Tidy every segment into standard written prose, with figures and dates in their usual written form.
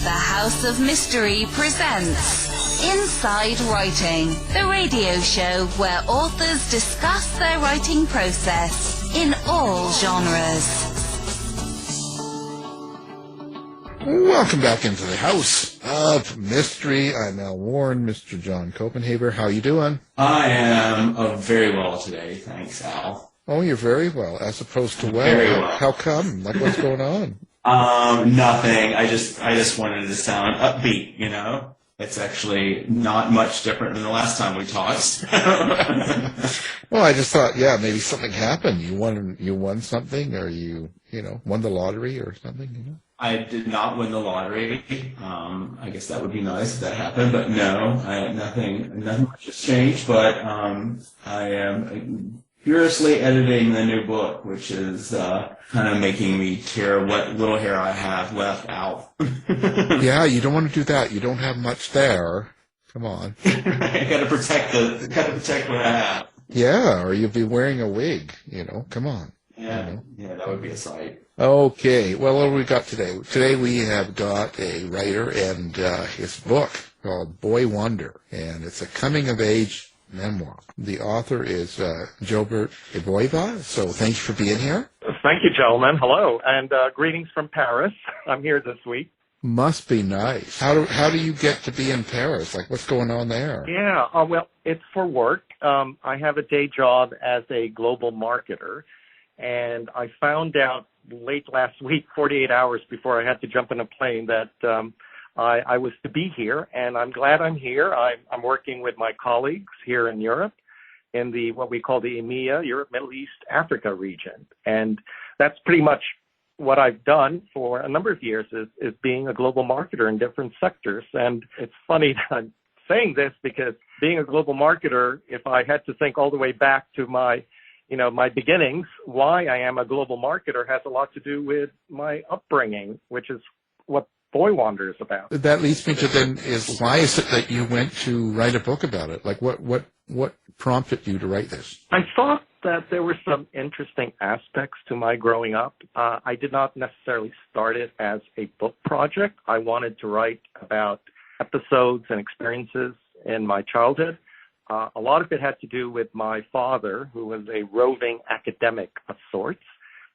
The House of Mystery presents Inside Writing, the radio show where authors discuss their writing process in all genres. Welcome back into the House of Mystery. I'm Al Warren, Mr. John Copenhaver. How you doing? I am very well today, thanks, Al. Oh, you're very well, as opposed to well. Very well. How come? Like, what's going on? Nothing. I just wanted to sound upbeat, you know? It's actually not much different than the last time we talked. Well, I just thought, yeah, maybe something happened. You won something, or you won the lottery or something, you know? I did not win the lottery. I guess that would be nice if that happened, but no, nothing much has changed, but I am furiously editing the new book, which is kind of making me tear what little hair I have left out. Yeah, you don't want to do that. You don't have much there. Come on. I gotta protect what I have. Yeah, or you'll be wearing a wig, come on. Yeah, yeah, that would be a sight. Okay, well, what have we got today? Today we have got a writer and his book called Boy Wonder, and it's a coming-of-age memoir. The author is Jobert Abueva, so thank you for being here. Thank you, gentlemen. Hello, and greetings from Paris. I'm here this week. Must be nice. How do you get to be in Paris? Like, what's going on there? Yeah, well, it's for work. I have a day job as a global marketer, and I found out late last week, 48 hours before I had to jump in a plane, that I was to be here, and I'm glad I'm here. I'm working with my colleagues here in Europe in what we call the EMEA, Europe, Middle East, Africa region. And that's pretty much what I've done for a number of years is being a global marketer in different sectors. And it's funny that I'm saying this because being a global marketer, if I had to think all the way back to my beginnings, why I am a global marketer has a lot to do with my upbringing, which is what Boy Wonder is about. That leads me to why is it that you went to write a book about it? Like, what prompted you to write this? I thought that there were some interesting aspects to my growing up. I did not necessarily start it as a book project. I wanted to write about episodes and experiences in my childhood. A lot of it had to do with my father, who was a roving academic of sorts.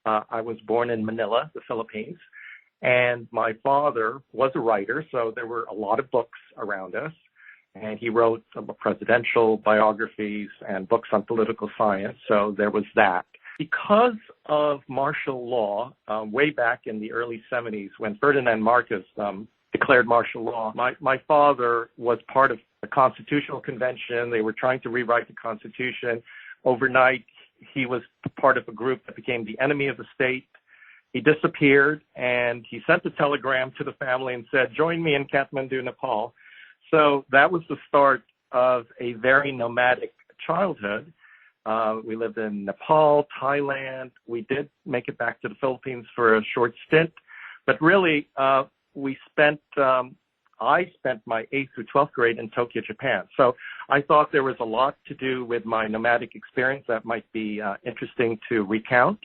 I was born in Manila, the Philippines, and my father was a writer, so there were a lot of books around us, and he wrote some presidential biographies and books on political science, so there was that. Because of martial law, way back in the early 70s, when Ferdinand Marcos declared martial law, my father was part of the Constitutional Convention. They were trying to rewrite the Constitution. Overnight, he was part of a group that became the enemy of the state. He disappeared, and he sent a telegram to the family and said, "Join me in Kathmandu, Nepal." So that was the start of a very nomadic childhood. We lived in Nepal, Thailand. We did make it back to the Philippines for a short stint, but really, I spent my 8th through 12th grade in Tokyo, Japan. So I thought there was a lot to do with my nomadic experience that might be interesting to recount.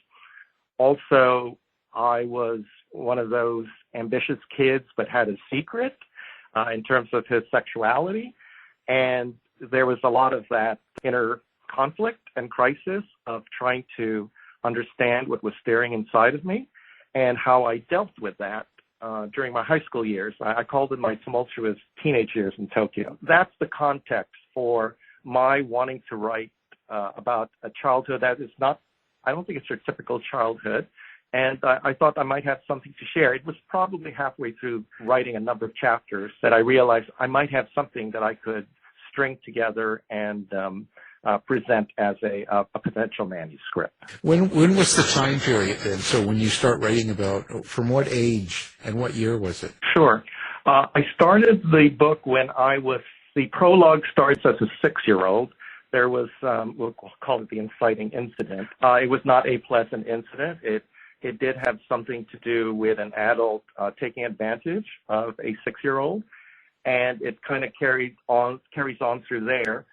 Also, I was one of those ambitious kids but had a secret in terms of his sexuality. And there was a lot of that inner conflict and crisis of trying to understand what was stirring inside of me and how I dealt with that. During my high school years. I called it my tumultuous teenage years in Tokyo. That's the context for my wanting to write about a childhood that is not, I don't think it's your typical childhood. And I thought I might have something to share. It was probably halfway through writing a number of chapters that I realized I might have something that I could string together and present as a potential manuscript. When was the time period then? So when you start writing about, from what age and what year was it? Sure. I started the book when the prologue starts as a 6-year-old. There was, we'll call it the inciting incident. It was not a pleasant incident. It did have something to do with an adult taking advantage of a 6-year-old, and it kind of carries on through there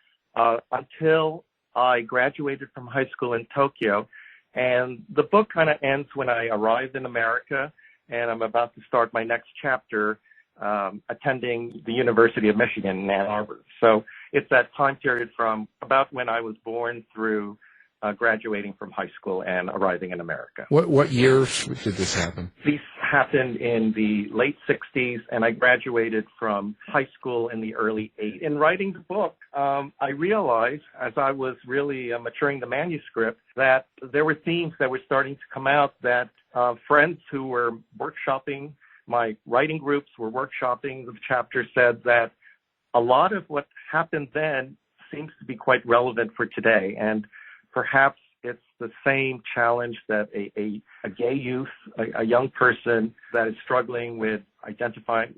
until I graduated from high school in Tokyo. And the book kind of ends when I arrived in America, and I'm about to start my next chapter. attending the University of Michigan in Ann Arbor. So it's that time period from about when I was born through graduating from high school and arriving in America. What years did this happen? This happened in the late 60s, and I graduated from high school in the early 80s. In writing the book, I realized, as I was really maturing the manuscript, that there were themes that were starting to come out that friends who were workshopping, my writing groups were workshopping the chapter, said that a lot of what happened then seems to be quite relevant for today. And perhaps it's the same challenge that a gay youth, a young person that is struggling with identifying,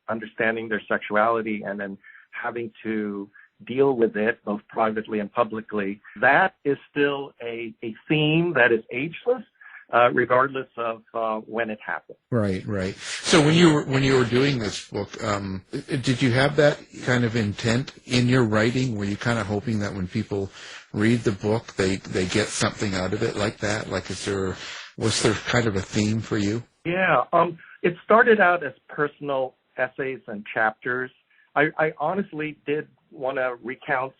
understanding their sexuality and then having to deal with it both privately and publicly. That is still a theme that is ageless, regardless of when it happened. Right. So when you were doing this book, did you have that kind of intent in your writing? Were you kind of hoping that when people read the book, they get something out of it like that? Like, was there kind of a theme for you? Yeah, it started out as personal essays and chapters. I honestly did want to recount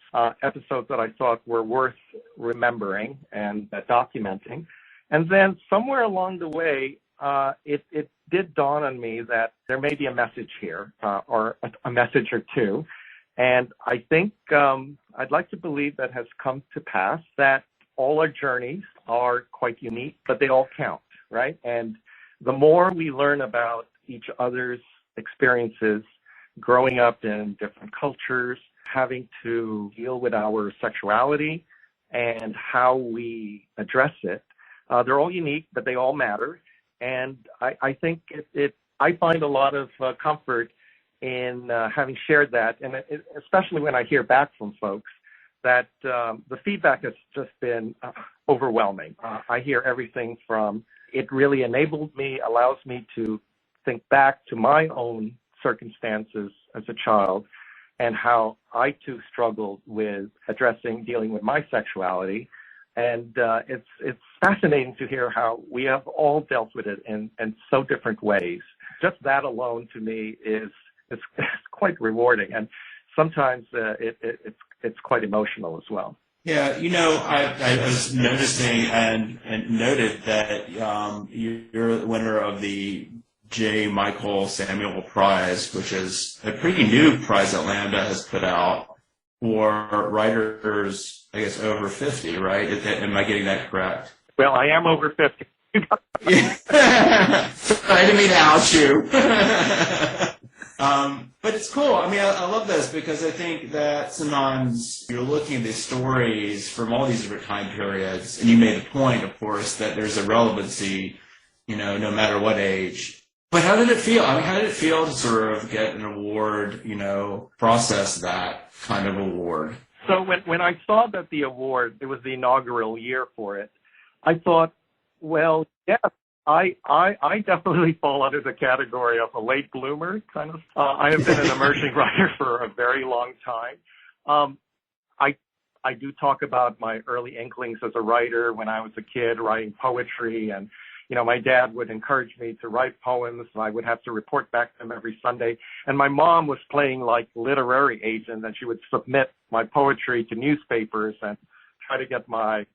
episodes that I thought were worth remembering and documenting. And then somewhere along the way, it did dawn on me that there may be a message here, or a message or two. And I think I'd like to believe that has come to pass, that all our journeys are quite unique, but they all count, right? And the more we learn about each other's experiences, growing up in different cultures, having to deal with our sexuality and how we address it, they're all unique, but they all matter. And I think I find a lot of comfort in having shared that, and especially when I hear back from folks, that the feedback has just been overwhelming. I hear everything from, it really enabled me, allows me to think back to my own circumstances as a child and how I too struggled with dealing with my sexuality. And it's fascinating to hear how we have all dealt with it in so different ways. Just that alone to me is quite rewarding, and sometimes it's quite emotional as well. Yeah, I was noticing and noted that you're the winner of the J. Michael Samuel Prize, which is a pretty new prize that Lambda has put out for writers, I guess, over 50, right? Am I getting that correct? Well, I am over 50. I didn't mean to out you. But it's cool. I mean, I love this because I think that sometimes you're looking at these stories from all these different time periods, and you made the point, of course, that there's a relevancy, no matter what age. But how did it feel? I mean, how did it feel to sort of get an award, process that kind of award? So when I saw that the award, it was the inaugural year for it, I thought, well, yes, I definitely fall under the category of a late bloomer, kind of. I have been an emerging writer for a very long time. I do talk about my early inklings as a writer when I was a kid, writing poetry, and my dad would encourage me to write poems, and I would have to report back to him every Sunday. And my mom was playing like literary agent, and she would submit my poetry to newspapers and try to get my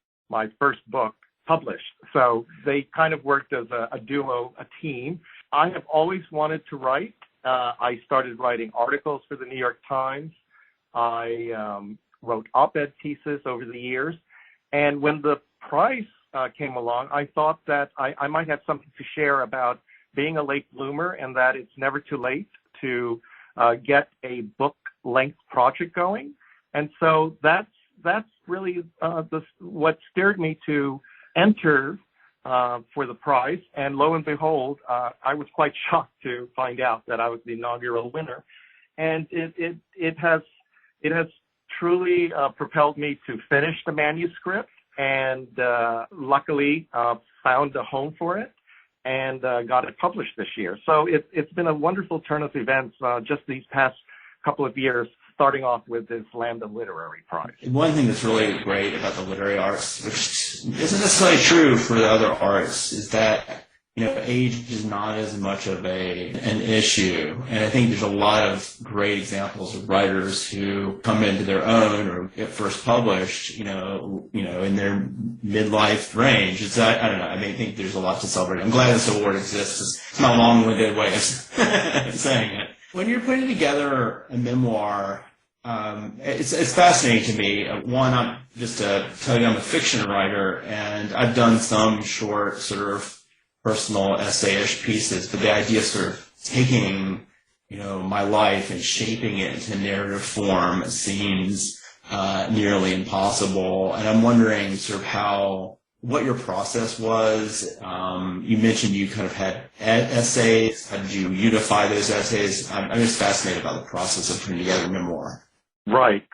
first book published. So they kind of worked as a duo, a team. I have always wanted to write. I started writing articles for the New York Times. I wrote op-ed pieces over the years. And when the prize came along, I thought that I might have something to share about being a late bloomer and that it's never too late to get a book-length project going. And so that's really what steered me to enter for the prize. And lo and behold, I was quite shocked to find out that I was the inaugural winner. And it has truly propelled me to finish the manuscript, and luckily found a home for it and got it published this year. So it's been a wonderful turn of events just these past couple of years, starting off with this Lambda Literary Prize. One thing that's really great about the literary arts, which isn't necessarily true for the other arts, is that age is not as much of an issue. And I think there's a lot of great examples of writers who come into their own or get first published, in their midlife range. I don't know. I think there's a lot to celebrate. I'm glad this award exists. It's not a long-winded way of saying it. When you're putting together a memoir, it's fascinating to me. One, just to tell you, I'm a fiction writer, and I've done some short sort of personal essay-ish pieces, but the idea of sort of taking, my life and shaping it into narrative form seems nearly impossible. And I'm wondering sort of what your process was. You mentioned you kind of had essays. How did you unify those essays? I'm just fascinated by the process of putting together a memoir. Right.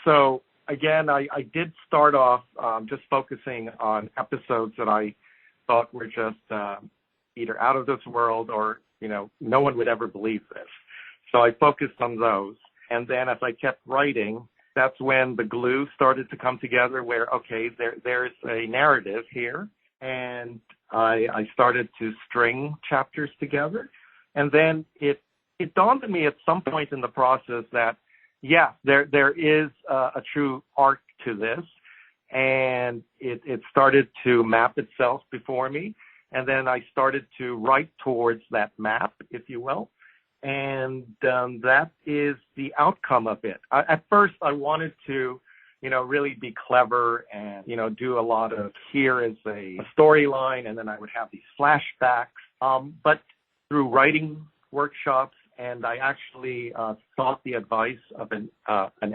So again, I did start off just focusing on episodes that I thought were just either out of this world or, no one would ever believe this. So I focused on those. And then as I kept writing, that's when the glue started to come together where, okay, there's a narrative here. And I started to string chapters together. And then it dawned on me at some point in the process that, yeah, there is a true arc to this. And it started to map itself before me. And then I started to write towards that map, if you will. And that is the outcome of it. At first, I wanted to, really be clever and, do a lot of here is a storyline, and then I would have these flashbacks. But through writing workshops, and I actually sought the advice of an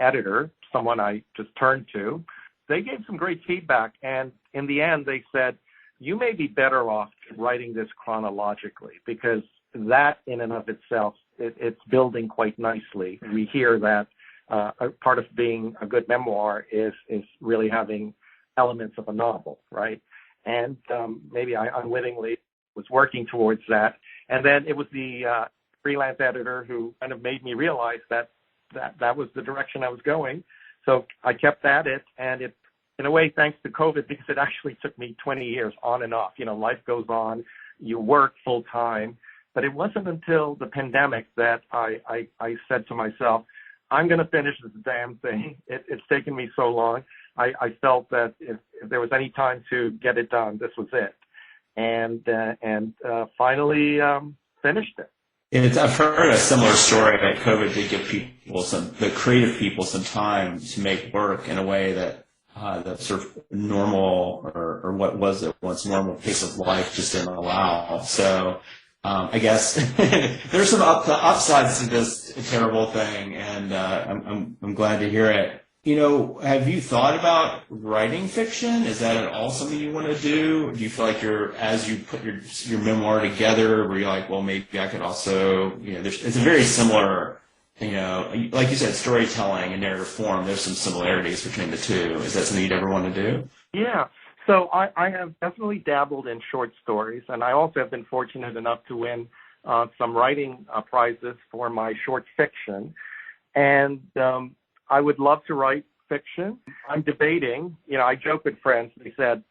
editor, someone I just turned to. They gave some great feedback, and in the end, they said, you may be better off writing this chronologically, because that in and of itself, it's building quite nicely. We hear that a part of being a good memoir is really having elements of a novel, right? And maybe I unwittingly was working towards that. And then it was the freelance editor who kind of made me realize that was the direction I was going. So I kept at it, and it, in a way, thanks to COVID, because it actually took me 20 years on and off. Life goes on, you work full time, but it wasn't until the pandemic that I said to myself, I'm going to finish this damn thing. It's taken me so long. I felt that if there was any time to get it done, this was it. And finally finished it. I've heard a similar story that COVID did give the creative people some time to make work in a way that that sort of normal or what was it once normal pace of life just didn't allow. So I guess there's some upsides to this terrible thing, and I'm glad to hear it. Have you thought about writing fiction? Is that at all something you want to do? Do you feel like as you put your memoir together, where you're like, well, maybe I could also, it's a very similar, like you said, storytelling and narrative form, there's some similarities between the two. Is that something you'd ever want to do? Yeah. So I have definitely dabbled in short stories, and I also have been fortunate enough to win some writing prizes for my short fiction. And I would love to write fiction. I'm debating, I joke with friends. They said,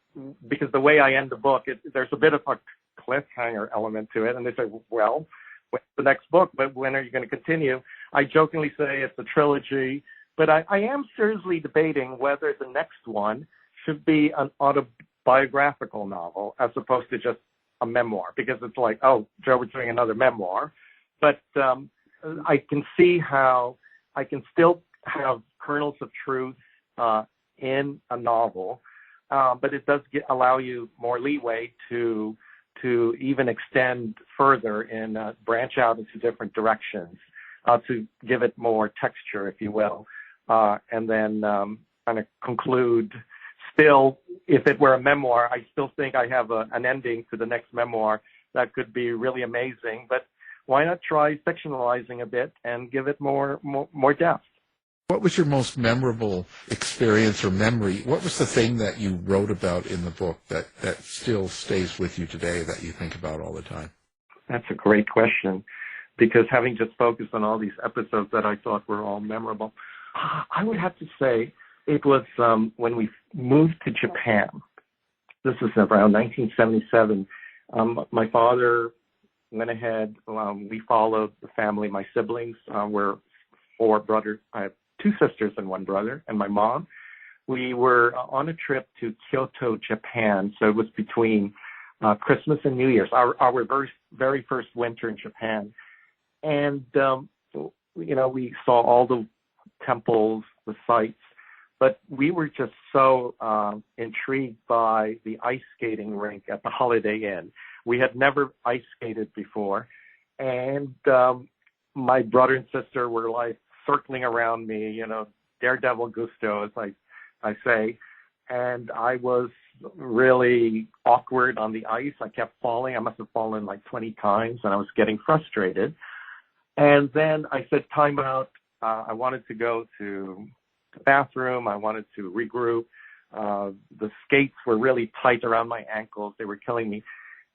because the way I end the book, there's a bit of a cliffhanger element to it. And they say, well, when's the next book? But when are you going to continue? I jokingly say it's a trilogy. But I am seriously debating whether the next one should be an autobiographical novel as opposed to just a memoir. Because it's like, oh, Jobert's doing another memoir. But I can see how I can still have kernels of truth in a novel, but it does allow you more leeway to even extend further and branch out into different directions to give it more texture, if you will, and then kind of conclude. Still, if it were a memoir, I still think I have an ending to the next memoir that could be really amazing, but why not try fictionalizing a bit and give it more depth? What was your most memorable experience or memory? What was the thing that you wrote about in the book that still stays with you today that you think about all the time? That's a great question, because having just focused on all these episodes that I thought were all memorable, I would have to say it was when we moved to Japan. This was around 1977. My father went ahead. We followed the family. My siblings were 4 brothers. I have 2 sisters and 1 brother, and my mom. We were on a trip to Kyoto, Japan. So it was between Christmas and New Year's, our very first winter in Japan. And, we saw all the temples, the sights, but we were just so intrigued by the ice skating rink at the Holiday Inn. We had never ice skated before. And my brother and sister were like circling around me, daredevil gusto, as I say. And I was really awkward on the ice. I kept falling. I must have fallen like 20 times, and I was getting frustrated. And then I said, time out. I wanted to go to the bathroom. I wanted to regroup. The skates were really tight around my ankles. They were killing me.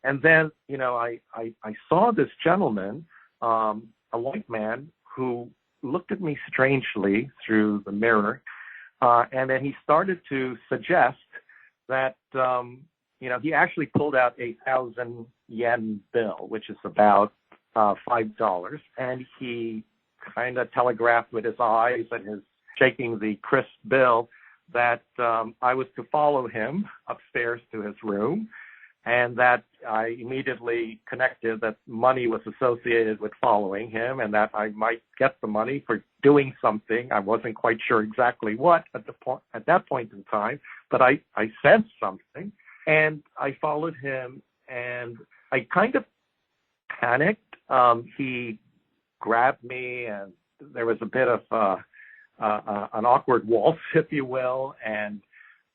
And then, I saw this gentleman, a white man, who looked at me strangely through the mirror. And then he started to suggest that, he actually pulled out a 1,000 yen bill, which is about $5. And he kind of telegraphed with his eyes and his shaking the crisp bill that I was to follow him upstairs to his room, and that I immediately connected that money was associated with following him, and that I might get the money for doing something. I wasn't quite sure exactly what at that point in time, but I sensed something, and I followed him, and I kind of panicked. He grabbed me, and there was a bit of an awkward waltz, if you will, and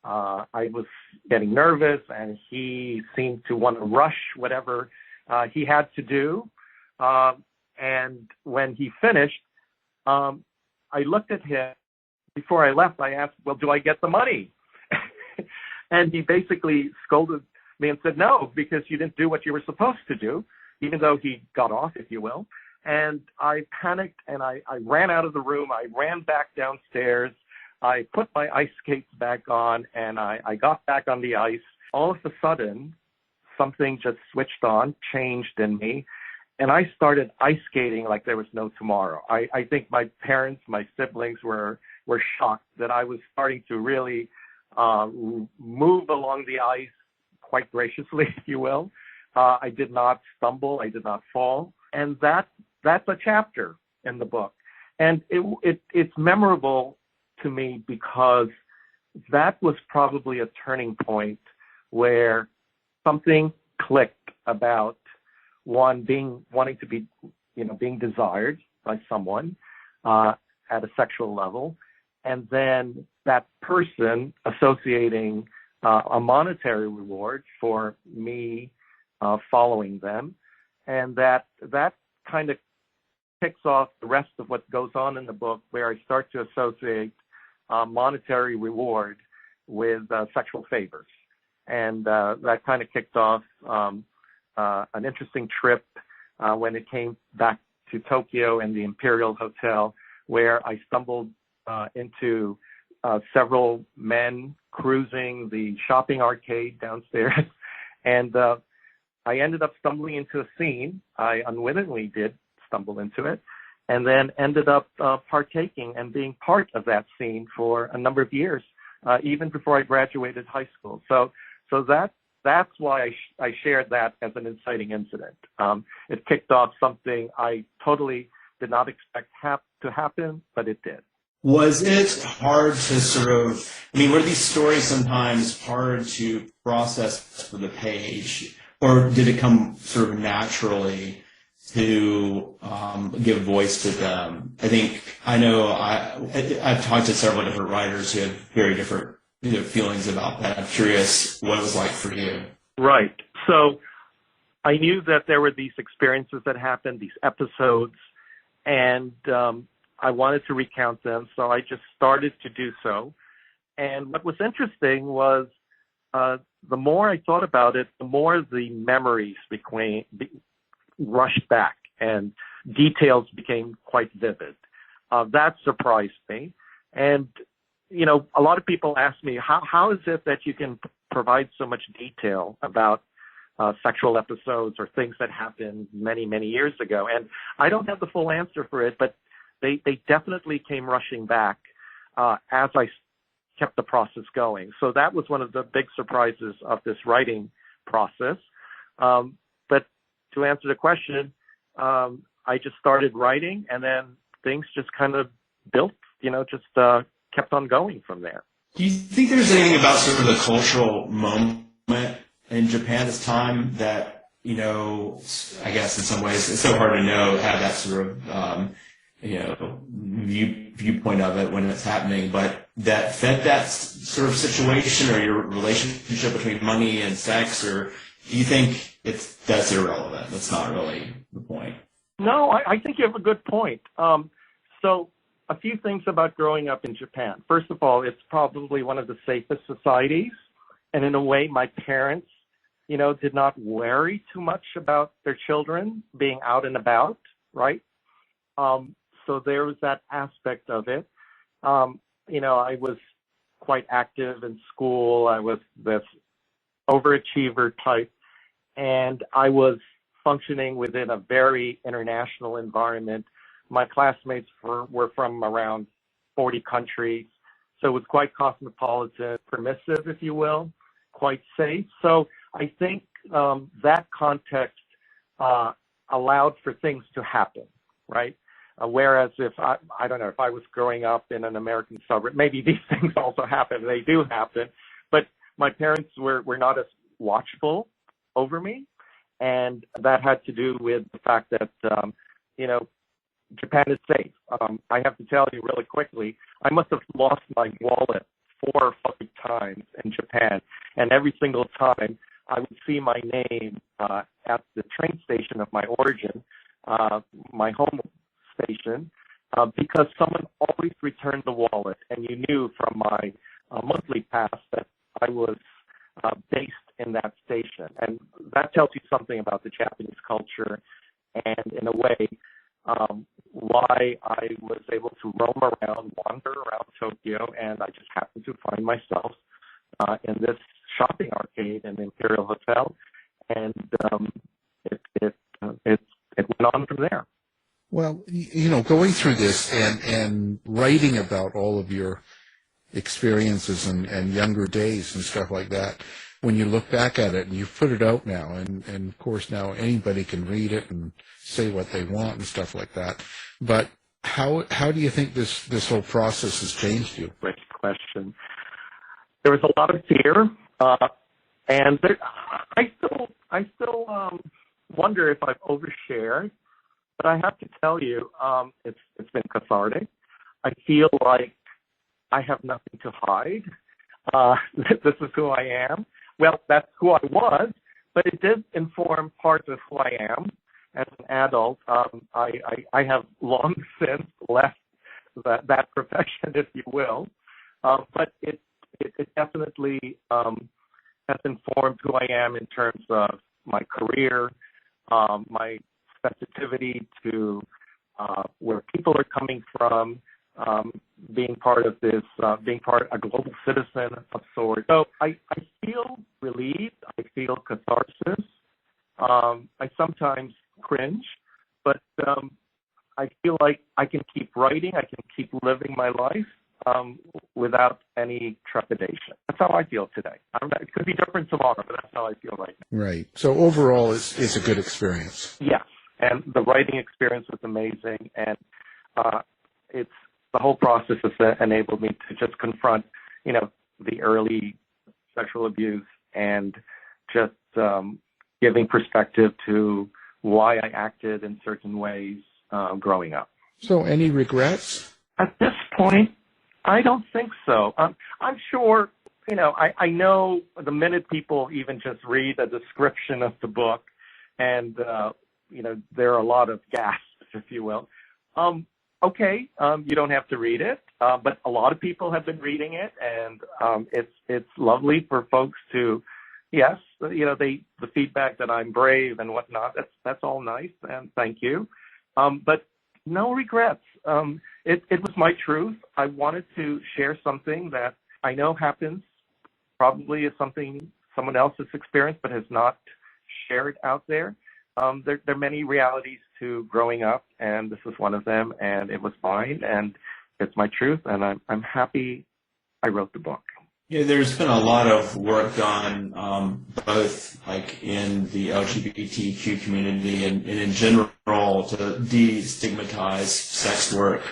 I was getting nervous, and he seemed to want to rush whatever he had to do. And when he finished, I looked at him. Before I left, I asked, well, do I get the money? And he basically scolded me and said, no, because you didn't do what you were supposed to do, even though he got off, if you will. And I panicked, and I ran out of the room. I ran back downstairs. I put my ice skates back on, and I got back on the ice. All of a sudden, something just switched on, changed in me, and I started ice skating like there was no tomorrow. I think my parents, my siblings were shocked that I was starting to really move along the ice quite graciously, if you will. I did not stumble. I did not fall. And that's a chapter in the book. And it's memorable to me because that was probably a turning point where something clicked about wanting to be, being desired by someone at a sexual level, and then that person associating a monetary reward for me following them, and that kind of kicks off the rest of what goes on in the book, where I start to associate monetary reward with sexual favors. And that kind of kicked off an interesting trip when it came back to Tokyo and the Imperial Hotel, where I stumbled into several men cruising the shopping arcade downstairs. And I ended up stumbling into a scene. I unwittingly did stumble into it, and then ended up partaking and being part of that scene for a number of years, even before I graduated high school. So that's why I shared that as an inciting incident. It kicked off something I totally did not expect to happen, but it did. Was it hard to were these stories sometimes hard to process for the page, or did it come sort of naturally to give voice to them? I've talked to several different writers who have very different feelings about that. I'm curious what it was like for you. Right. So I knew that there were these experiences that happened, these episodes, and I wanted to recount them, so I just started to do so. And what was interesting was the more I thought about it, the more the memories rushed back and details became quite vivid. That surprised me. And, a lot of people ask me, how is it that you can provide so much detail about sexual episodes or things that happened many, many years ago. And I don't have the full answer for it, but they definitely came rushing back as I kept the process going. So that was one of the big surprises of this writing process. But to answer the question, I just started writing, and then things just kind of built, just kept on going from there. Do you think there's anything about sort of the cultural moment in Japan this time that, I guess in some ways it's so hard to know, have that sort of, viewpoint of it when it's happening, but that fed that sort of situation or your relationship between money and sex, or do you think that's irrelevant? That's not really the point. No, I think you have a good point. So a few things about growing up in Japan. First of all, it's probably one of the safest societies. And in a way, my parents, did not worry too much about their children being out and about, right? So there was that aspect of it. I was quite active in school. I was this overachiever type, and I was functioning within a very international environment. My classmates were from around 40 countries, so it was quite cosmopolitan, permissive, if you will, quite safe. So I think that context allowed for things to happen, right? Whereas if I don't know, if I was growing up in an American suburb, maybe these things also happen. They do happen, but my parents were not as watchful over me, and that had to do with the fact that Japan is safe. I have to tell you really quickly, I must have lost my wallet 4 or 5 times in Japan, and every single time I would see my name at the train station of my origin, my home station, because someone always returned the wallet, and you knew from my monthly pass that I was based in that station. And that tells you something about the Japanese culture and, in a way, why I was able to roam around, wander around Tokyo, and I just happened to find myself in this shopping arcade in the Imperial Hotel, and it went on from there. Well, going through this and writing about all of your experiences and younger days and stuff like that, when you look back at it and you put it out now, and of course now anybody can read it and say what they want and stuff like that, but how do you think this whole process has changed you? Great question. There was a lot of fear, and I still wonder if I've overshared. But I have to tell you, it's been cathartic. I feel like I have nothing to hide. This is who I am. Well, that's who I was, but it did inform parts of who I am as an adult. I have long since left that profession, if you will, but it definitely has informed who I am in terms of my career, my sensitivity to where people are coming from, being part of this, a global citizen of sorts. So I feel relieved. I feel catharsis. I sometimes cringe, but I feel like I can keep writing. I can keep living my life without any trepidation. That's how I feel today. It could be different tomorrow, but that's how I feel right now. Right. So overall, it's a good experience. Yes. And the writing experience was amazing, and the whole process has enabled me to just confront, the early sexual abuse and just giving perspective to why I acted in certain ways growing up. So, any regrets? At this point, I don't think so. I'm sure, I know the minute people even just read a description of the book, and there are a lot of gasps, if you will. Okay, you don't have to read it, but a lot of people have been reading it, and it's lovely for folks to, yes, the feedback that I'm brave and whatnot. That's all nice, and thank you. But no regrets. It was my truth. I wanted to share something that I know happens, probably is something someone else has experienced, but has not shared out there. There are many realities to growing up, and this is one of them, and it was mine, and it's my truth, and I'm happy I wrote the book. Yeah, there's been a lot of work done, both like in the LGBTQ community and in general to destigmatize sex work,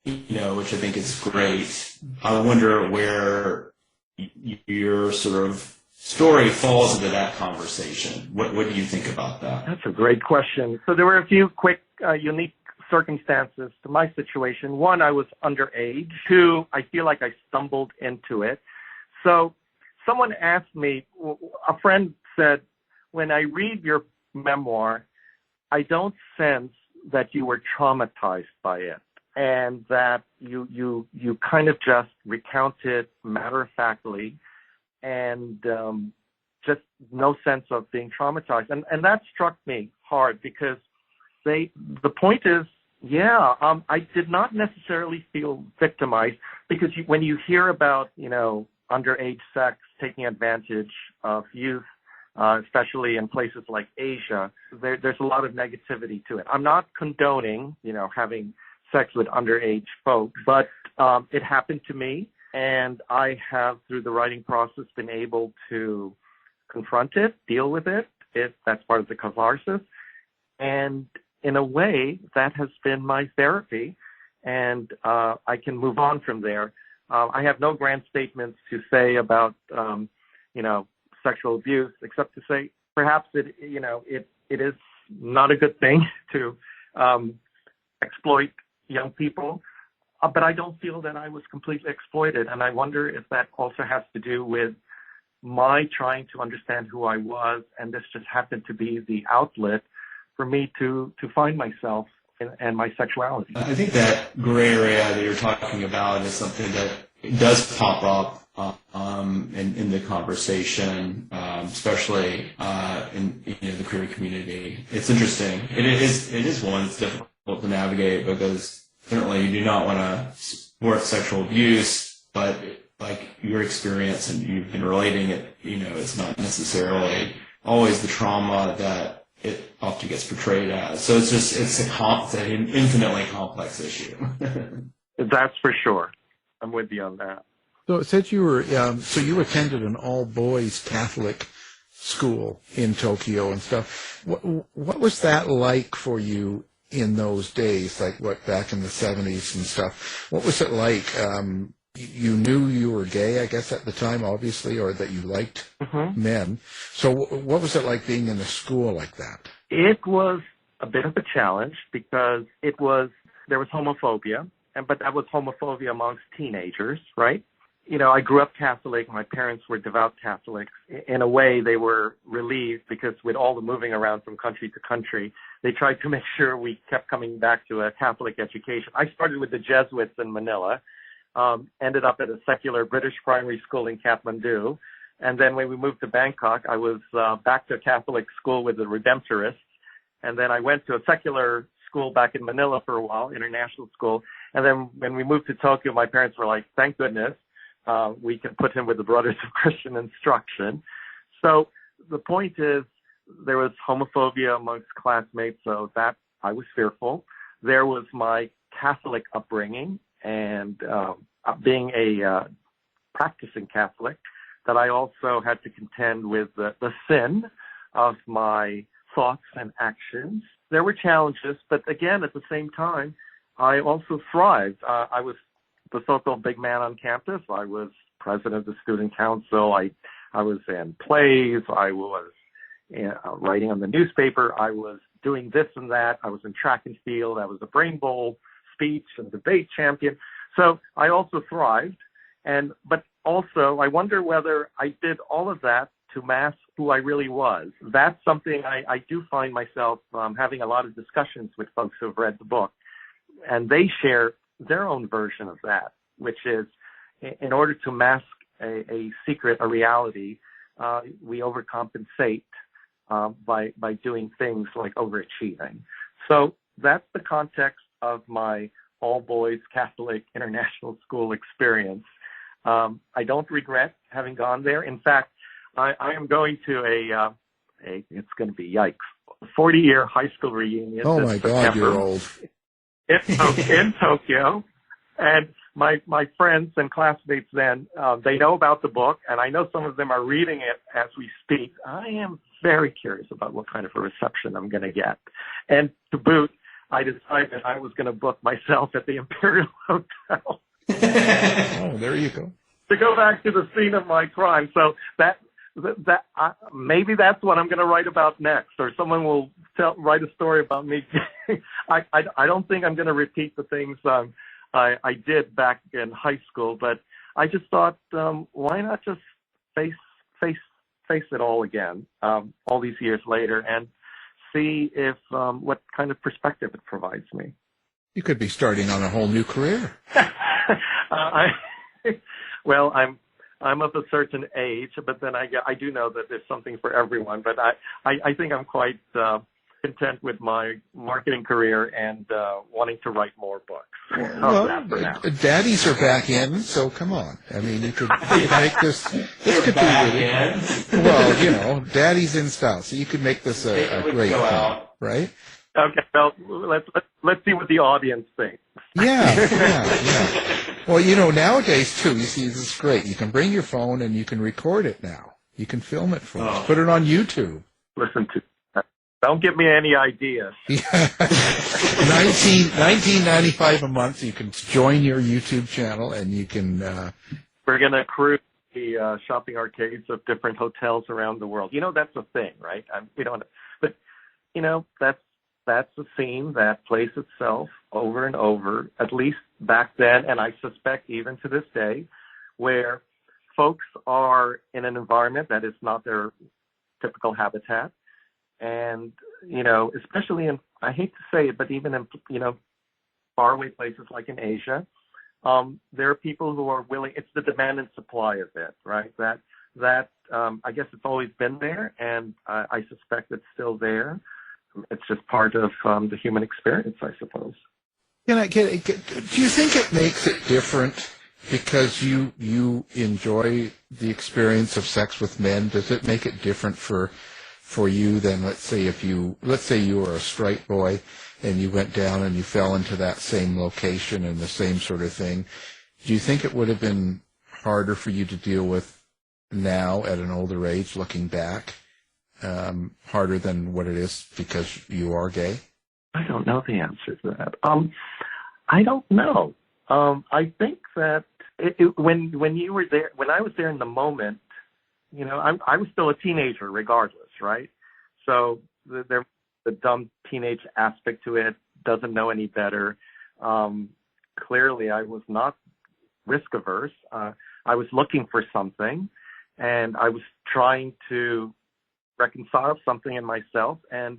which I think is great. I wonder where your sort of story falls into that conversation. What do you think about that? That's a great question. So there were a few quick, unique circumstances to my situation. One, I was underage. Two, I feel like I stumbled into it. So someone asked me, a friend said, when I read your memoir, I don't sense that you were traumatized by it and that you kind of just recounted matter-of-factly and just no sense of being traumatized. And that struck me hard because the point is, I did not necessarily feel victimized because when you hear about, underage sex taking advantage of youth, especially in places like Asia, there's a lot of negativity to it. I'm not condoning, having sex with underage folks, but it happened to me, and I have, through the writing process, been able to confront it, deal with it. That's part of the catharsis. And in a way, that has been my therapy, and I can move on from there. I have no grand statements to say about, sexual abuse, except to say perhaps it is not a good thing to exploit young people, but I don't feel that I was completely exploited, and I wonder if that also has to do with my trying to understand who I was, and this just happened to be the outlet for me to find myself and my sexuality. I think that gray area that you're talking about is something that does pop up in the conversation, especially in the queer community. It's interesting. It is one that's difficult to navigate because certainly you do not want to support sexual abuse, but like your experience and you've been relating it, it's not necessarily always the trauma that it often gets portrayed as. So it's an infinitely complex issue. That's for sure. I'm with you on that. So it said you were, you attended an all-boys Catholic school in Tokyo and stuff. What was that like for you in those days, like back in the 70s and stuff? What was it like? You knew you were gay, I guess, at the time, obviously, or that you liked men. So what was it like being in a school like that? It was a bit of a challenge because there was homophobia, but that was homophobia amongst teenagers, right? I grew up Catholic. My parents were devout Catholics. In a way, they were relieved because with all the moving around from country to country, they tried to make sure we kept coming back to a Catholic education. I started with the Jesuits in Manila, ended up at a secular British primary school in Kathmandu. And then when we moved to Bangkok, I was back to a Catholic school with the Redemptorists. And then I went to a secular school back in Manila for a while, international school. And then when we moved to Tokyo, my parents were like, thank goodness, we can put him with the Brothers of Christian Instruction. So the point is, there was homophobia amongst classmates, so that I was fearful. There was my Catholic upbringing and being a practicing Catholic, that I also had to contend with the sin of my thoughts and actions. There were challenges, but again, at the same time, I also thrived. I was the so-called big man on campus. I was president of the student council. I was in plays. I was writing on the newspaper. I was doing this and that. I was in track and field. I was a Brain Bowl speech and debate champion. So I also thrived. But also, I wonder whether I did all of that to mask who I really was. That's something I do find myself having a lot of discussions with folks who have read the book. And they share their own version of that, which is in order to mask a secret, a reality, we overcompensate by doing things like overachieving. So that's the context of my all-boys Catholic international school experience. I don't regret having gone there. In fact, I am going to it's going to be yikes, 40-year high school reunion. Oh this my God, September you're old. in Tokyo. And my friends and classmates then, they know about the book, and I know some of them are reading it as we speak. I am very curious about what kind of a reception I'm going to get. And to boot, I decided I was going to book myself at the Imperial Hotel. Oh, there you go. To go back to the scene of my crime. So maybe that's what I'm going to write about next, or someone will write a story about me. I don't think I'm going to repeat the things I did back in high school, but I just thought, why not just face it all again, all these years later, and see if what kind of perspective it provides me. You could be starting on a whole new career. Well, I'm of a certain age, but then I do know that there's something for everyone. But I think I'm quite content with my marketing career and wanting to write more books. Well, daddies are back in, so come on. I mean, you could make this. This could be really. Well, you know, daddy's in style, so you could make this a great thing, right? Okay, well, let's see what the audience thinks. Yeah. Well, you know, nowadays too, you see, this is great. You can bring your phone and you can record it now. You can film it for us, put it on YouTube. Listen to. Don't give me any ideas. $19.95 a month. You can join your YouTube channel, and you can. We're gonna cruise the shopping arcades of different hotels around the world. You know, that's a thing, right? We don't, but you know, that's a scene that plays itself over and over. At least back then, and I suspect even to this day, where folks are in an environment that is not their typical habitat. And, you know, especially in, I hate to say it, but even in, you know, faraway places like in Asia, there are people who are willing, it's the demand and supply of it, right? That I guess it's always been there, and I suspect it's still there. It's just part of the human experience, I suppose. Do you think it makes it different because you enjoy the experience of sex with men? Does it make it different for you than, let's say you were a straight boy and you went down and you fell into that same location and the same sort of thing? Do you think it would have been harder for you to deal with now at an older age, looking back, harder than what it is because you are gay? I don't know the answer to that. I don't know. I think that when you were there, when I was there in the moment, you know, I was still a teenager regardless, right? So the dumb teenage aspect to it, doesn't know any better. Clearly, I was not risk averse. I was looking for something, and I was trying to reconcile something in myself. And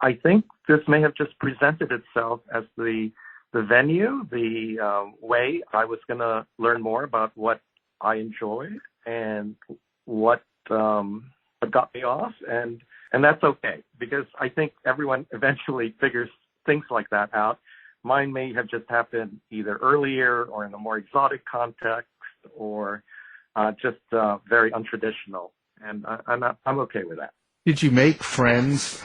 I think this may have just presented itself as the venue, the way I was going to learn more about what I enjoyed and what got me off, and that's okay, because I think everyone eventually figures things like that out. Mine may have just happened either earlier or in a more exotic context, or just very untraditional, and I'm okay with that. Did you make friends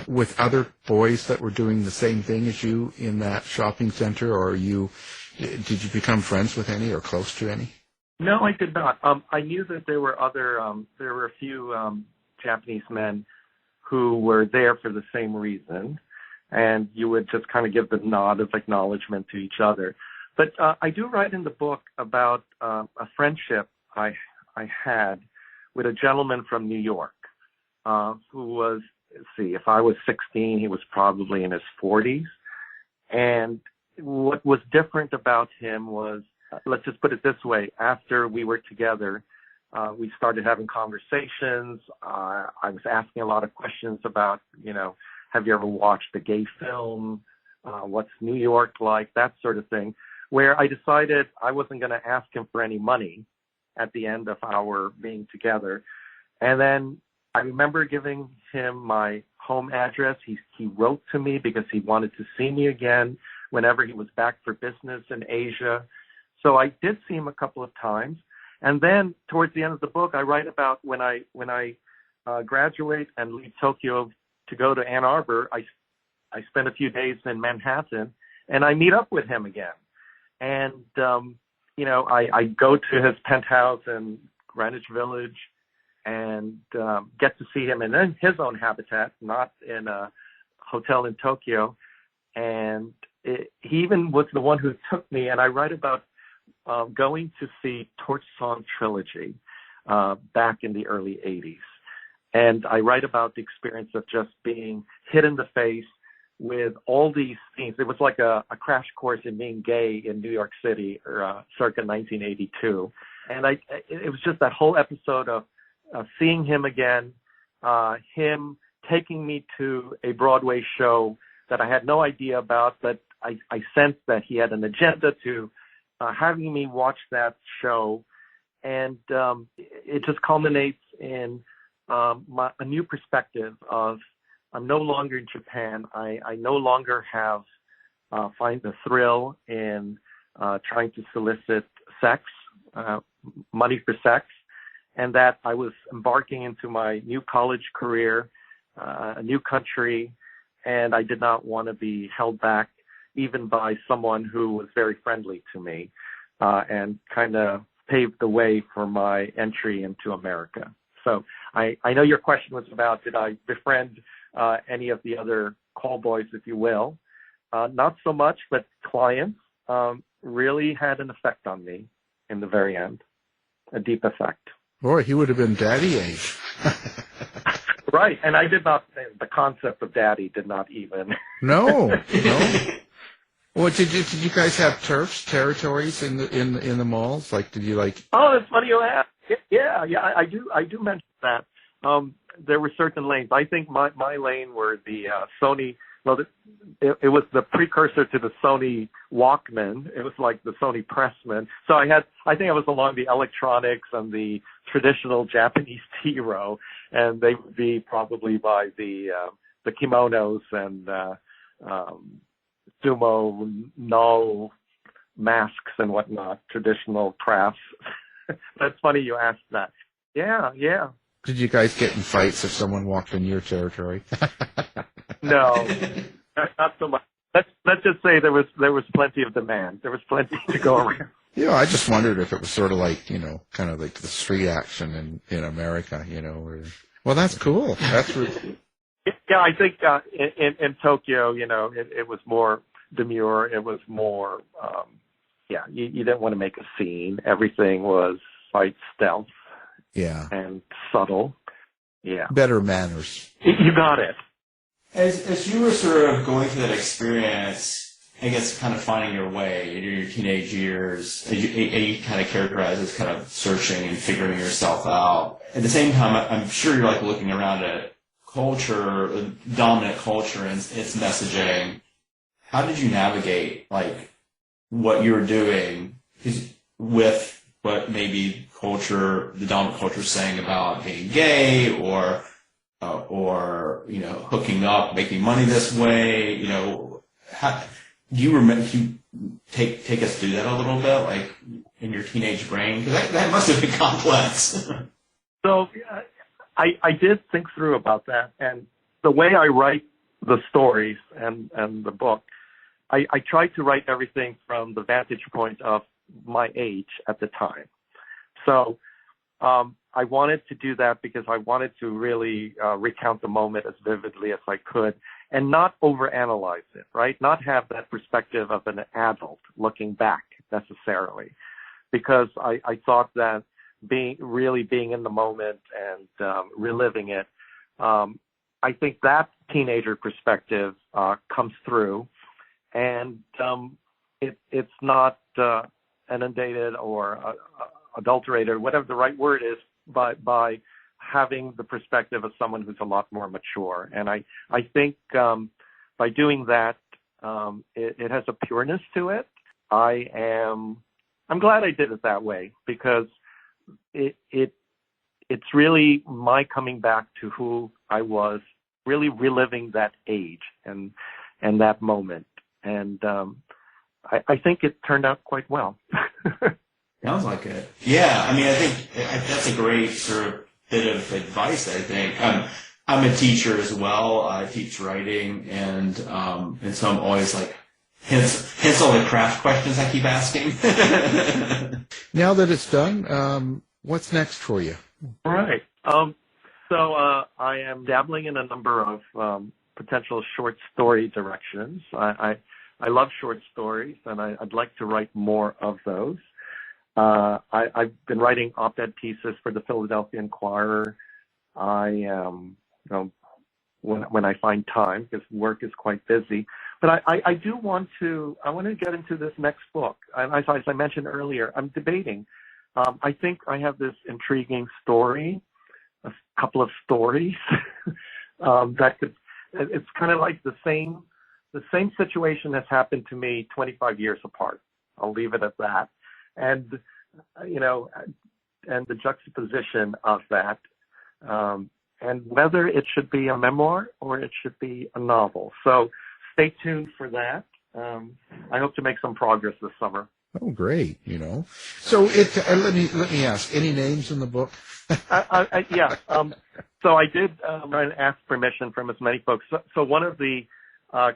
with other boys that were doing the same thing as you in that shopping center, or did you become friends with any or close to any? No, I did not. I knew that there were a few Japanese men who were there for the same reason, and you would just kind of give the nod of acknowledgement to each other. But I do write in the book about a friendship I had with a gentleman from New York who was, if I was 16, he was probably in his 40s. And what was different about him was, let's just put it this way, after we were together, we started having conversations. I was asking a lot of questions about, you know, have you ever watched a gay film? What's New York like? That sort of thing, where I decided I wasn't going to ask him for any money at the end of our being together. And then I remember giving him my home address. He wrote to me because he wanted to see me again whenever he was back for business in Asia. So I did see him a couple of times, And then towards the end of the book, I write about when I graduate and leave Tokyo to go to Ann Arbor. I spend a few days in Manhattan, and I meet up with him again. And I go to his penthouse in Greenwich Village and get to see him in his own habitat, not in a hotel in Tokyo. And he even was the one who took me, and I write about going to see Torch Song Trilogy back in the early 80s. And I write about the experience of just being hit in the face with all these things. It was like a crash course in being gay in New York City, circa 1982. And it was just that whole episode of seeing him again, him taking me to a Broadway show that I had no idea about, but I sensed that he had an agenda to having me watch that show. And it just culminates in a new perspective of I'm no longer in Japan. I no longer find the thrill in trying to solicit sex, money for sex, and that I was embarking into my new college career, a new country, and I did not want to be held back even by someone who was very friendly to me and kind of paved the way for my entry into America. So I know your question was about, did I befriend any of the other call boys, if you will? Not so much, but clients really had an effect on me in the very end, a deep effect. Boy, he would have been daddy age. Right, and I did not, the concept of daddy did not even. No. Well, did you guys have territories in the malls? Like, did you like? Oh, it's funny you ask. Yeah, I do mention that. There were certain lanes. I think my lane were the Sony. Well, it was the precursor to the Sony Walkman. It was like the Sony Pressman. So I think I was along the electronics and the traditional Japanese tea row, and they would be probably by the kimonos and sumo, no masks and whatnot, traditional crafts. That's funny you asked that. Yeah. Did you guys get in fights if someone walked in your territory? No, not so much. Let's just say there was plenty of demand. There was plenty to go around. Yeah, I just wondered if it was sort of like, kind of like the street action in America, where, well, that's cool. That's really... Yeah, I think in Tokyo, it was more demure. It was more, you didn't want to make a scene. Everything was quite stealth. Yeah. And subtle. Yeah. Better manners. You got it. As you were sort of going through that experience, I guess kind of finding your way in your teenage years, you kind of characterize as kind of searching and figuring yourself out. At the same time, I'm sure you're like looking around at culture, dominant culture and its messaging. How did you navigate like what you were doing with what maybe the dominant culture is saying about being gay or hooking up, making money this way? How do you remember? Can you take us through that a little bit, like in your teenage brain? Because that must have been complex. So I did think through about that, and the way I write the stories and the book, I try to write everything from the vantage point of my age at the time. So I wanted to do that because I wanted to really recount the moment as vividly as I could and not overanalyze it, right? Not have that perspective of an adult looking back necessarily, because I thought that being in the moment and reliving it, I think that teenager perspective comes through, and it's not inundated or adulterated, whatever the right word is, by having the perspective of someone who's a lot more mature. And I think by doing that, it has a pureness to it. I'm glad I did it that way, because it's really my coming back to who I was, really reliving that age and that moment. And I think it turned out quite well. Sounds like it. Yeah, I mean, I think that's a great sort of bit of advice, I think. I'm a teacher as well. I teach writing, and so I'm always like, hence all the craft questions I keep asking. Now that it's done, what's next for you? All right. So I am dabbling in a number of potential short story directions. I love short stories, and I'd like to write more of those. I've been writing op-ed pieces for the Philadelphia Inquirer. When I find time, because work is quite busy. But I do want to get into this next book. As I mentioned earlier, I'm debating. I think I have this intriguing story, a couple of stories it's kind of like the same situation has happened to me 25 years apart. I'll leave it at that. And, and the juxtaposition of that, and whether it should be a memoir or it should be a novel. So stay tuned for that. I hope to make some progress this summer. Oh, great! So let me ask: any names in the book? Yeah. So I did ask permission from as many folks. So one of the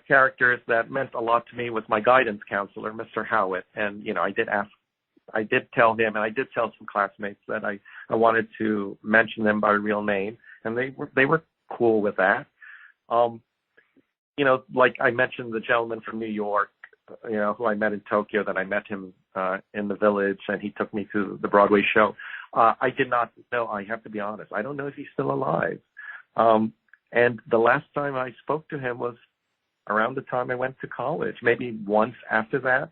characters that meant a lot to me was my guidance counselor, Mr. Howitt, and I did tell him, and I did tell some classmates that I wanted to mention them by real name, and they were cool with that. Like I mentioned, the gentleman from New York, who I met in Tokyo, that I met him in the Village, and he took me to the Broadway show. I did not know, I have to be honest, I don't know if he's still alive. And the last time I spoke to him was around the time I went to college, maybe once after that.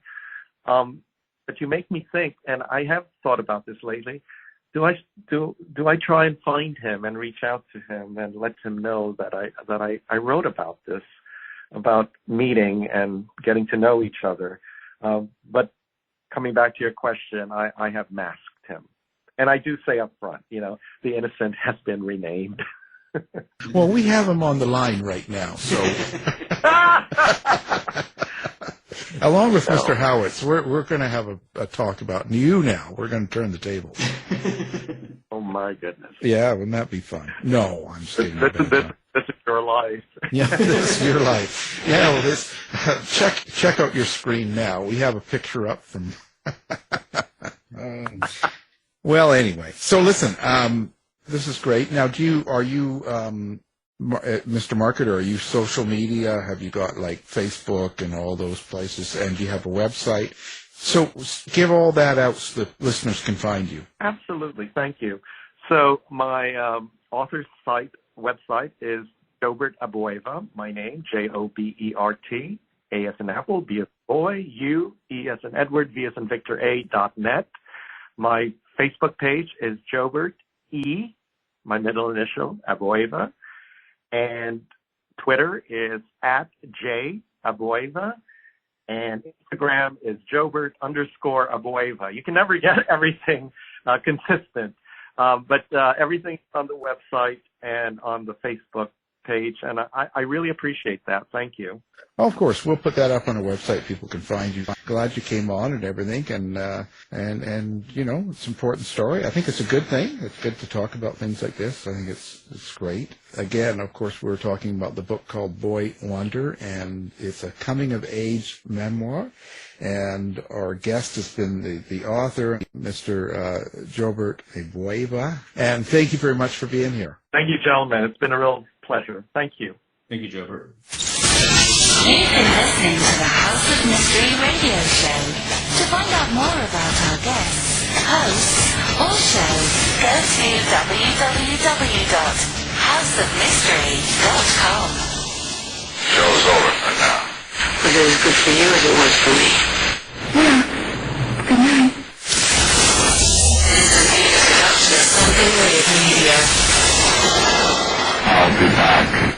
But you make me think, and I have thought about this lately. Do I try and find him and reach out to him and let him know that I wrote about this, about meeting and getting to know each other? But coming back to your question, I have masked him, and I do say up front, the innocent has been renamed. Well, we have him on the line right now, so. Along with Mr. Howitz, we're going to have a talk about you now. We're going to turn the tables. Oh, my goodness. Yeah, wouldn't that be fun? No, I'm saying this is your life. Yeah, this is your life. Yeah, well, check out your screen now. We have a picture up from... well, anyway. So listen, this is great. Now, are you... Mr. Marketer, are you social media? Have you got like Facebook and all those places? And do you have a website? So give all that out so the listeners can find you. Absolutely. Thank you. So my author's website is Jobert Abueva, my name, Jobert, A as in Apple, B as in boy, U, E as in Edward, V as in Victor, .net. My Facebook page is Jobert E, my middle initial, Abueva. And Twitter is @JAbueva, and Instagram is Jobert_Abueva. You can never get everything consistent, but everything's on the website and on the Facebook page, and I really appreciate that. Thank you. Oh, of course, we'll put that up on our website. People can find you. Glad you came on and everything, and it's an important story. I think it's a good thing. It's good to talk about things like this. I think it's great. Again, of course, we're talking about the book called Boy Wonder, and it's a coming-of-age memoir. And our guest has been the author, Mr. Jobert Abueva. And thank you very much for being here. Thank you, gentlemen. It's been a real pleasure. Thank you. Thank you, Jobert. You've been listening to the House of Mystery radio show. To find out more about our guests, hosts, or shows, go to www.houseofmystery.com. Show's over for now. Was it as good for you as it was for me? Yeah. Good night. This is a production of Something Weird Media. I'll be back.